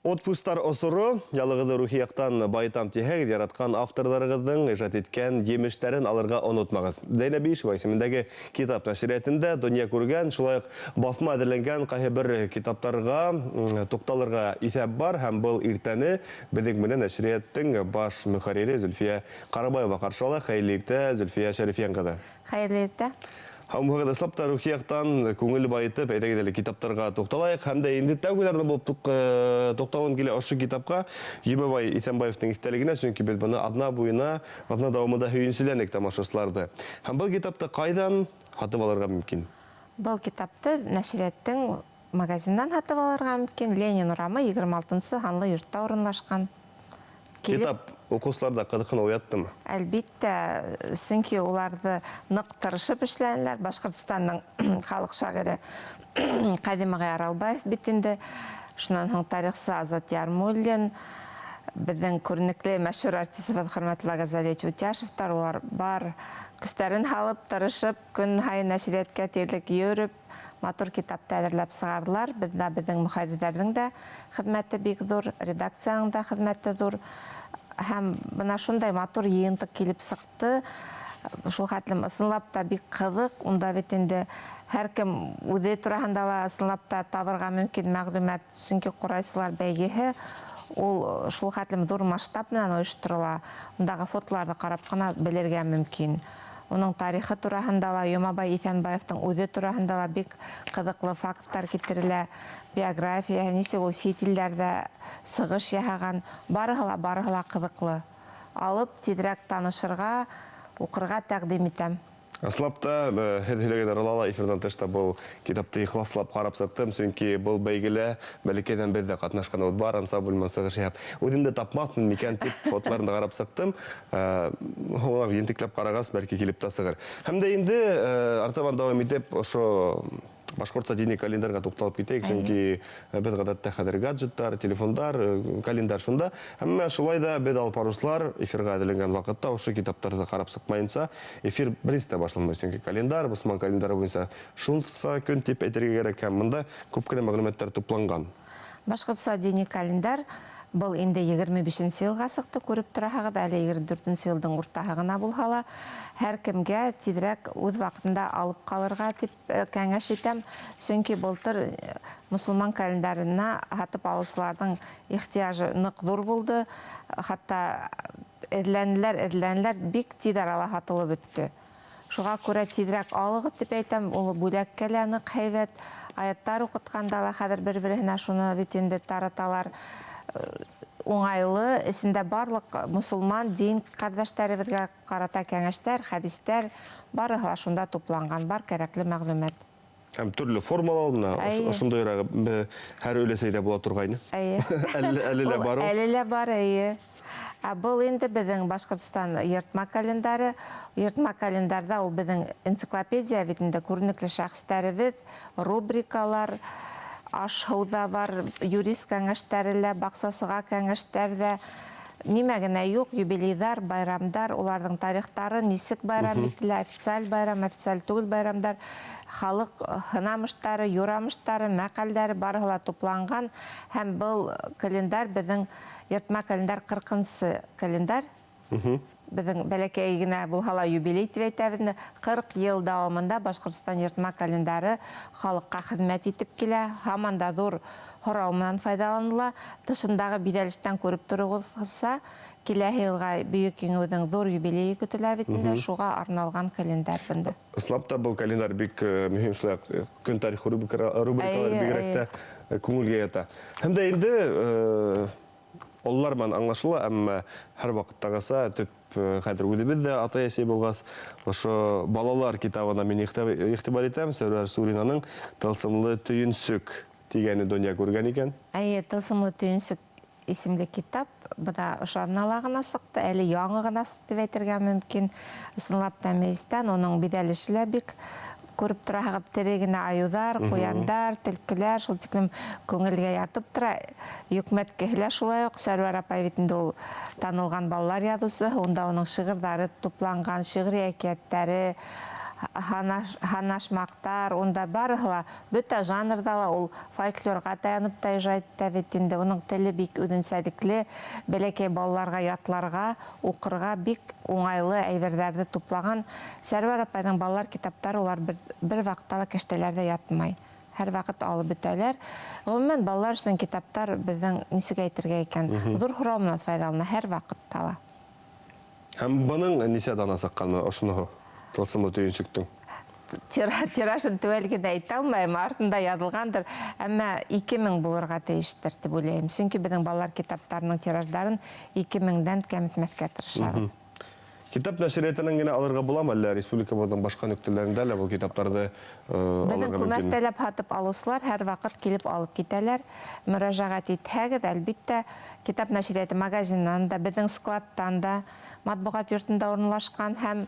Отпустар осыры, ялығыды рухияқтан байтам тихәг яратқан авторларығыздың ижат еткен емештерін алырға онытмағыз. Зәйнәбі Ишева исеміндегі китап нәшіретінде дүния көрген, шулайық басма әділенген қайы бір китаптарға тоқталырға исәп бар, һәм бұл иртәні біздің менен нәшіреттің баш мұхарири Зүлфия Қарабаева қаршала. Қайырлы иртә, Зүлфия Шәрифиян қады. Қайырлы иртә. Хамғыда саптар рухияқтан көңіл байытып, әйтегеделі китаптарға тоқталайық. Хәмді енді тәугілерді болып тоқталын келе ошы китапқа Ебебай Исенбаевтың истәлігіне, сөңкі біз бұны адна бойына, адна дауымында хүйінсіленік тамашасыларды. Хәм бұл китапты қайдан хатып алырға мүмкін? Бұл китапты нәшіреттің магазиннан хатып алырға мүмкін. Ленин ұрамы 26-сы ханлы юртта орынлашқан. Китап оқушыларда қыдықын ояттымы? Әлбетте, сүнкі оларды нық тырышып ішләнілер. Башқұртстанның халық шағыры Қадимағай Аралбаев бітінді. Шынан тарихсы Азат Ярмуллин, біздің көрнеклі мәшһүр артист Хөрмәтле Газалиевич Утяшевтар, олар бар. Күстерін халып, тырышып, күн хайын нәшіретке терлік еріп, матур китапты әдірләп сығардылар. Біздің мұхаридердің де хідметті бек зор, редакцияның да хідметті зор. Һәм бұна шундай матур еғінтік келіп сықты. Шул хәтлім ысынлап та бек қызық. Онда бетінде әркім өде тұрағындала ысынлап та табырға мүмкін мәғлумәт сүнкі құрайсылар бәйгеге. Ол шул хәтлім зор масштабынан ойыштырыла. Ондағы фотоларды қарап қана білерге мүмкін. Оның тарихы турахындала, Юмабай Исенбаевтың өзе турахындала бек қызықлы факттар кетірілі, биография, несе ол шетелдерді сығыш яғаған, барығыла қызықлы. Алып, тедірек танышырға, оқырға тәқдим етем. Аслапта, хәділеген аралала эфирдан тышта бұл китапты ихласлап қарап сақтым, сөңкі бұл бәйгілі бәлікеден бізді қатнашқан өт бар, ансамбль сығыш яп. Өдімді тапмақпын, мекен тип фотларында қарап сақтым, олар ентіклеп қарағас, бәлкі келіп та сығыр. Хәмді енді артабан дауам етеп, ошо Башқұртса дини календарға тоқталып кетейік, сөңкі біз ғадатта қадыр гаджеттар, телефондар, календар шында. Әмі шулайда бед алып арусылар эфирға әділенген вақытта ошы китаптарды қарап сықмайынса, эфир бірінсті башылмай сөңкі календар, бұсман календары бойынса шылтса көн теп әйтірге керек әмінді көпкілі мәғлуметтер тұпланған. Башқұртса дини календар бұл енді 25 сылға сықты көріп тұрағыды, әлі 24 сылдың ұртағығына бұлғала. Әр кімге тедірек өз вақытында алып қалырға теп кәңәш етем. Сөңке бұлтыр мұсылман календарына хатып алушылардың ихтияжы нық зор болды. Хатта әділәнілер бек тедір ала хатылы бітті. Шуға көрі тедірек алығы деп әйтем, олы бөлек кәләні қайвет, аяттар оқытқандала қадыр бір-біріне шуны бетенді тараталар. Оңайлы, ісінде барлық мұсылман дейін қардаштарыбызға қарата кәңештер, хадистер бары шунда топланған, бар кәрәклі мәғлумет. Әм түрлі формалалына, ошында өрәгі әр өлесейді бола тұрғайны? Әлілі бар ол? Әлілі бар, әйі. Бұл енді біздің Башқұртстан ертма календары. Ертма календарда ол біздің энциклопедия бетінде көрінеклі шәхістәрібіз, рубрикалар, ашхауда бар, юрист кәңештәрілі, бақсасыға кәңештәрді. Немәгіне yok, юбилейдар, байрамдар, олардың тарихтары, несік байрам етілі, официаль байрам, официаль түгіл байрамдар, халық хынамыштары, юрамыштары, мәқәлдері барғыла топланған. Һәм бұл календар біздің ертма календар 40-сы календар. Біздің бәләкәйгіне бұл хала юбилей тівәйтәбінде 40 ел дауымында Башқұртстан ертма календары халыққа хызмәт етіп келе, хаманда зор хораумынан файдаланыла, тышындағы бедәліштен көріп тұрғызса, келәхі елға бүйік еңіздің зор юбилейі күтілі бетінде шуға арналған календар бұнды. Ыслапта бұл календар бек мүхим шылақ күн тарихы рубрикалар бігіректі көңілге ета. Хәмді енді олармен аңлашылы, әмі әр вақыттағаса төп қадыр өді білді атай әсей болғас. Ошы балалар китабына мен иқтибар етем, Сәурәр Суринаның «Тылсымлы түйінсік» дегені дүния көрген екен. «Тылсымлы түйінсік» есімді китап, бұда ұшарналағына сықты, әлі яңығына сықты бәйтірген мүмкін.Ысынлап тәмейістен, оның беделішілі бек көріп тұрағы терегіне аюдар, қояндар, түлкілер, шыл тіклім көңілге ятып тұра. Үкімет кехілі шулай оқ, Сәрвар апай ветінде ол танылған балалар ядусы, онда оның шығырдары топланған, шығыр әкеттері, ханашмактар, онда барыла, бөтә жанрдала ул фольклорга таянып та ижад итә бит инде. Уның теле бик үзенчәлекле, бәләкәй балаларга ятларга, укырга бик уңайлы әйберләрне туплаган. Сәрвәр апайның балалар китаптары улар бер вакытта кәштәләрдә ятмай. Һәр вакыт алып бөтәләр. Гомумән балалар өчен китаптар безнең нисек әйтергә икән, зур һорау менән файдалана һәр вакытта. Һәм буның нисә дана сакканы ошоны тылсымлы түйінсүктің? Тиражын түвәлгенә әйтә алмайым, артында язылгандыр, әмма 2000 булырга тиештер дип уйлыйм. Чөнки безнең балалар китаптарының тираждарын 2000-дән кәметмәскә тырышабыз. Китап нәшриятынан генә алырга буламы, әллә республикабызның башка нөктәләрендә лә бу китаптарды алырга Безнең мөмкин? күмәртәләп һатып алучылар һәр вакыт килеп алып китәләр. Мөрәҗәгать итһәгез, әлбиттә, китап нәшрияты магазиннан да, безнең складтан да, матбугат йортында урынлашкан һәм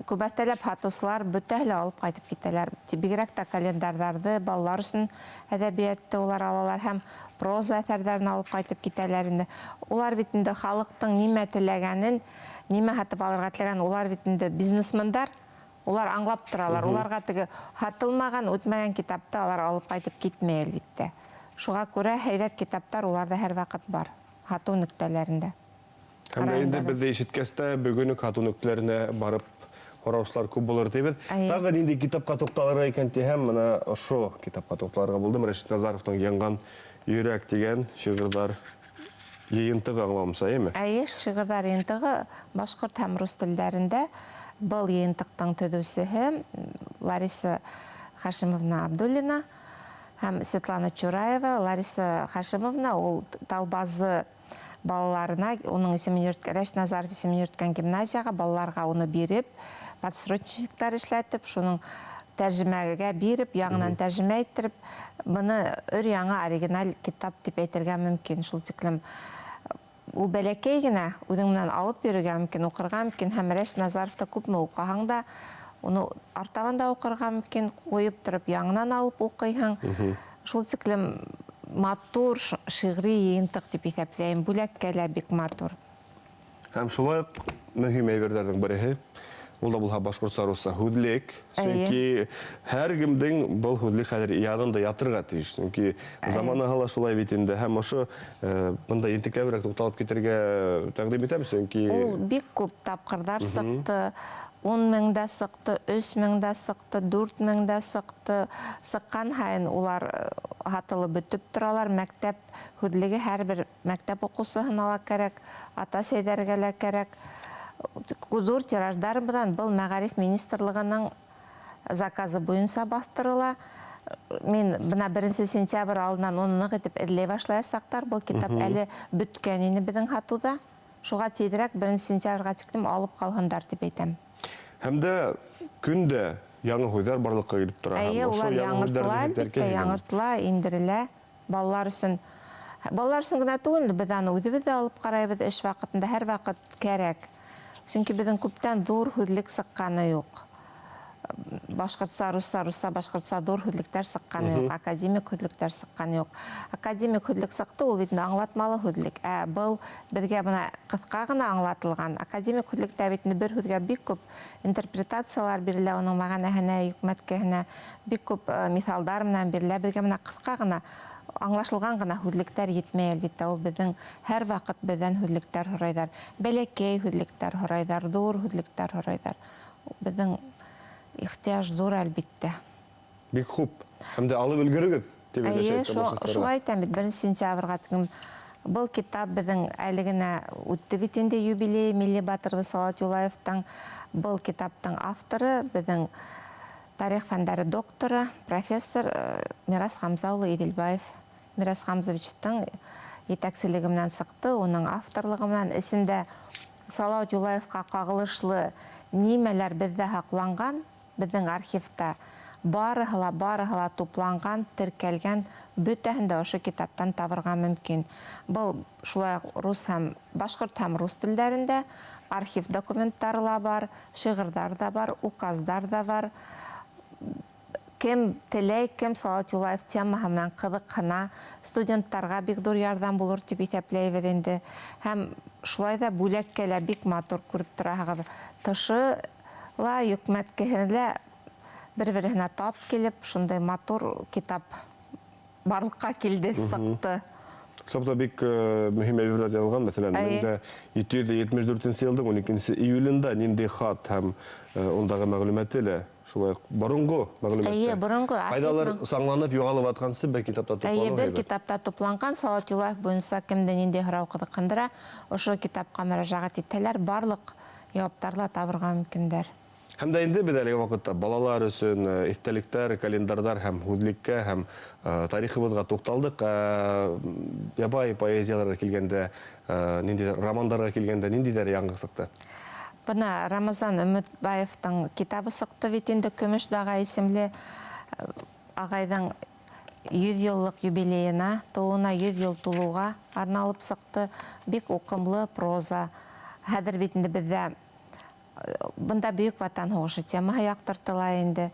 күмәртәләп һатучылар бөтәһе алып кайтып китәләр. Бигрәк тә календарьларны, балалар өчен әдәбиятты улар алалар һәм проза әсәрләрен алып кайтып китәләр инде. Улар бит инде халыктың нимә теләгәнен, нимә һатып алырга теләгән, улар бит инде бизнесмендар, улар аңлап торалар. Уларга теге һатылмаган, үтмәгән китапты алар алып кайтып китмәй әлбиттә. Шуңа күрә һәйбәт китаптар уларда һәр вакыт бар, һату нөктәләрендә. Һәм инде бездә ишеткәстә бүген үк һату нөктәләренә барып Хорауслар күп булыр дибез. Тагы нинди китапка тукталырга икән тиһәм, менә ошо китапка тукталырга булдым. Рәшит Назаровның Янган йөрәк дигән шигырьләр йыйынтыгы аңламса, әйме? Әйе, шигырьләр йыйынтыгы башкорт һәм рус телләрендә. Был йыйынтыктың төзүчесе Лариса Хашимовна Абдуллина һәм Светлана Чураева. Лариса Хашимовна ул Талбазы балаларына, уның исемен йөрткән, Рәшит Назаров исемен йөрткән гимназияга балаларга уны биреп, подсрочниклар эшләтеп, шуның тәрҗемәгә биреп, яңынан тәрҗемә иттереп, моны өр-яңа оригинал китап дип әйтергә мөмкин. Шул тиклем ул бәләкәй генә, үзең менән алып йөрергә мөмкин, укырга мөмкин. Һәм Рәшит Назаровта күпме укыһаң да, уны артабан да укырга мөмкин, куеп торып, яңынан алып укыйһың. Шул тиклем матур шигъри йыйынтык дип исәпләйм. Бүләккә лә бик матур. Һәм шулай мөһим әйберләрнең береһе, ул да булһа башкортча русча һүзлек. Чөнки һәр кемдең был һүзлек хәзер янында ятырга тиеш. Чөнки заманаһы шулай бит инде. Һәм ошо монда интекләбрәк тукталып китәргә тәкъдим итәм, чөнки Ул бик күп тапкырдар сыкты. 10 меңдә сыкты, 3 меңдә сыкты, 4 меңдә сыкты. Сыккан һайын улар һатылып бөтеп торалар. Мәктәп һүзлеге һәрбер мәктәп укучысына ла кирәк, ата сәйдәргә лә кирәк. Зур тираждар белән был Мәгариф министрлыгының заказы буенча бастырыла. Мин бына 1 сентябрь алдыннан уны нык итеп эзләй башлаячактар. Был китап әле бөткән инде безнең һатуда. Шуга тиҙерәк 1 сентябрьгә тиклем алып калгандар дип әйтәм. Һәм дә көндә яңа һүзләр барлыкка килеп тора. Әйе, улар яңыртыла, әлбиттә яңыртыла, индерелә. Балалар өчен генә түгел, без аны үзебез дә алып карайбыз эш вакытында, һәр вакыт кирәк. Чөнки безнең күптән зур һүзлек сыкканы юк. Башкортча, русча, башкортча зур һүзлектәр сыкканы юк, академик һүзлектәр сыкканы юк. Академик һүзлек сыкты, ул бит аңлатмалы һүзлек. Был безгә бына кыска гына аңлатылган. Академик һүзлектә бит бер һүзгә бик күп интерпретациялар бирелә, уның мәгънәһенә, хикмәткәһенә бик күп мисалдар менән бирелә. Безгә бына кыска гына аңлашылган гына һүзлектәр җитмәй, әлбиттә. Ул безнең һәр вакыт бездән һүзлектәр һорайдар. Бәләкәй һүзлектәр һорайдар, зур һүзлектәр һорайдар. Безнең ихтияж зур, әлбиттә. Бик күп. Һәм дә алып өлгөрегез. Әйе, шуга әйтәм бит, 1 сентябрьгә тиклем был китап безнең әле генә үтте бит инде юбилей. Милли батырыбыз Салават Юлаевтың был китаптың авторы, безнең тарих фәннәре докторы, профессор Мирас Хамза улы Иделбаев. Мирас Хамзовичтың етәкчелеге менән сыкты, уның авторлыгы менән исендә Салават Юлаевка кагылышлы нимәләр бездә һакланган, безнең архивта барыһы тупланган, теркәлгән, бөтәһен дә ошо китаптан табырга мөмкин. Был шулай башкорт һәм рус телләрендә архив документтары ла бар, шигырьләр дә бар, указдар да бар. Кем теләй, кем Салават Юлаев темаһы менән кызыкһына, студенттарга бик зур ярдәм булыр дип исәпләйбез инде. Һәм шулай да бүләккә лә бик матур күреп тораһығыҙ. Тышы ла юкмәткеһелә бер-береһенә тап килеп, шундай матур китап барлыкка килде, сықты. Сабта бик мөһим әйберләр язылган. Мәсәлән, инде 774 елның 12 июлендә нинди хат һәм ондагы мәгълүматы лә шулай борынгы мәгълүмат. Әйе, борынгы. Кайдалар саңланып югалып аткансы бер китапта Әйе, тупланган. бер китапта тупланган, Салат Юлаев буенча кемдә нинди һорау кызыккандыра, ошо китапка мөрәҗәгать итәләр, барлык җавапларга табырга мөмкиндәр. Һәм дә инде бит әлеге вакытта балалар өчен истәлектәр, календарьлар һәм худлеккә һәм тарихыбызга тукталдык. Ябай поэзияларга килгәндә, нинди романнарга килгәндә ниндидер яңгы сыкты. Бына Рамазан Өмөтбаевтың китабы сықты бит инде Көмеш дага исемле агайдың 100 еллык юбилеена, тууына 100 ел тулууга арналып сықты. Бик укымлы проза. Хәзер бит инде бездә бында бөек ватан һугышы темаһы яктыртыла инде.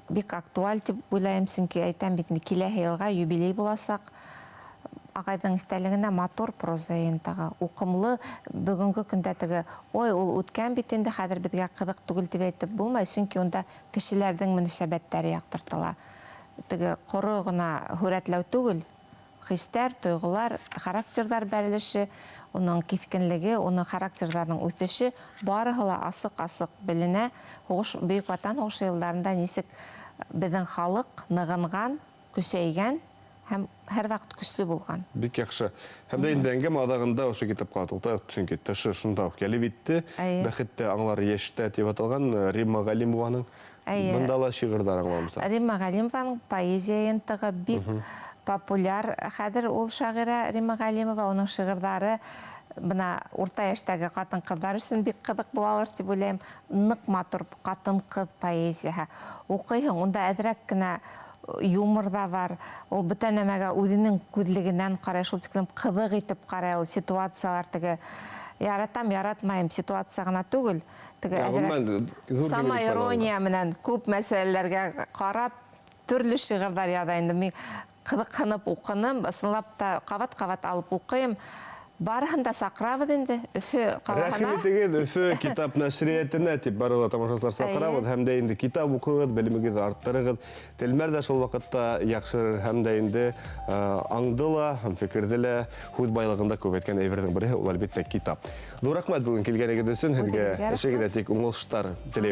Бик актуаль дип уйлайм, чөнки әйтәм бит инде киләһе елга юбилей буласак. Агайдың истәлегенә матур проза ентага, укымлы, бүгенге көндә теге, ой, ул үткән бит инде, хәзер безгә кызык түгел дип әйтеп булмай, чөнки онда кешеләрнең мөнәсәбәтләре яктыртыла. Теге коры гына хүрәтләү түгел, хистәр, тойгылар, характердар бәрелеше, оның кискенлеге, оның характердарының үсеше барыһы ла асык-асык беленә. Бөек ватан һугышы елларында нисек безнең халык ныгынган, көсәйгән һәм һәр вакыт көчле булган. Бик яхшы. Һәм дә инде әңгәмә адагында ошо китапка тукталып, чөнки тышы шунда ук килеп итте. Бәхеттә аңлар яшьтә дип аталган Римма Галимованың бында ла шигырьләр аңламса. Римма Галимованың поэзия ентыгы бик популяр. Хәзер ул шагыйрә Римма Галимова, оның шигырьләре бына урта яшьтәге катын-кызлар өчен бик кызык булалар дип уйлыйм. Нык матур катын-кыз поэзияһы. Укыйһың, унда әзрәк кенә юмор да бар. Ул бүтән нәмәгә үзенең күзлегеннән карай, шул тиклем кызык итеп карай, ул ситуациялар теге яратам, яратмайм ситуация гына түгел. Теге әзрәк сама ирония менән күп мәсьәләләргә карап, төрле шигырьләр яза инде. Мин кызыксынып укыным, ысынлап та кабат-кабат алып укыйм. Барыһын да сакрабыз инде Өфө каласына. Рәхим итегез, Өфө китап нәшриятына дип барлык тамашачылар сакрабыз һәм дә инде китап укыгыз, белемегезне арттырыгыз. Телмәр дә шул вакытта яхшырыр һәм дә инде аңды ла һәм фикерде лә худ байлыгында күбәйткән әйбернең бере ул әлбәттә китап. Ҙур рәхмәт бүген килгәнегез өчен. Һеҙгә эшегеҙҙә тик уңыштар теләйбеҙ.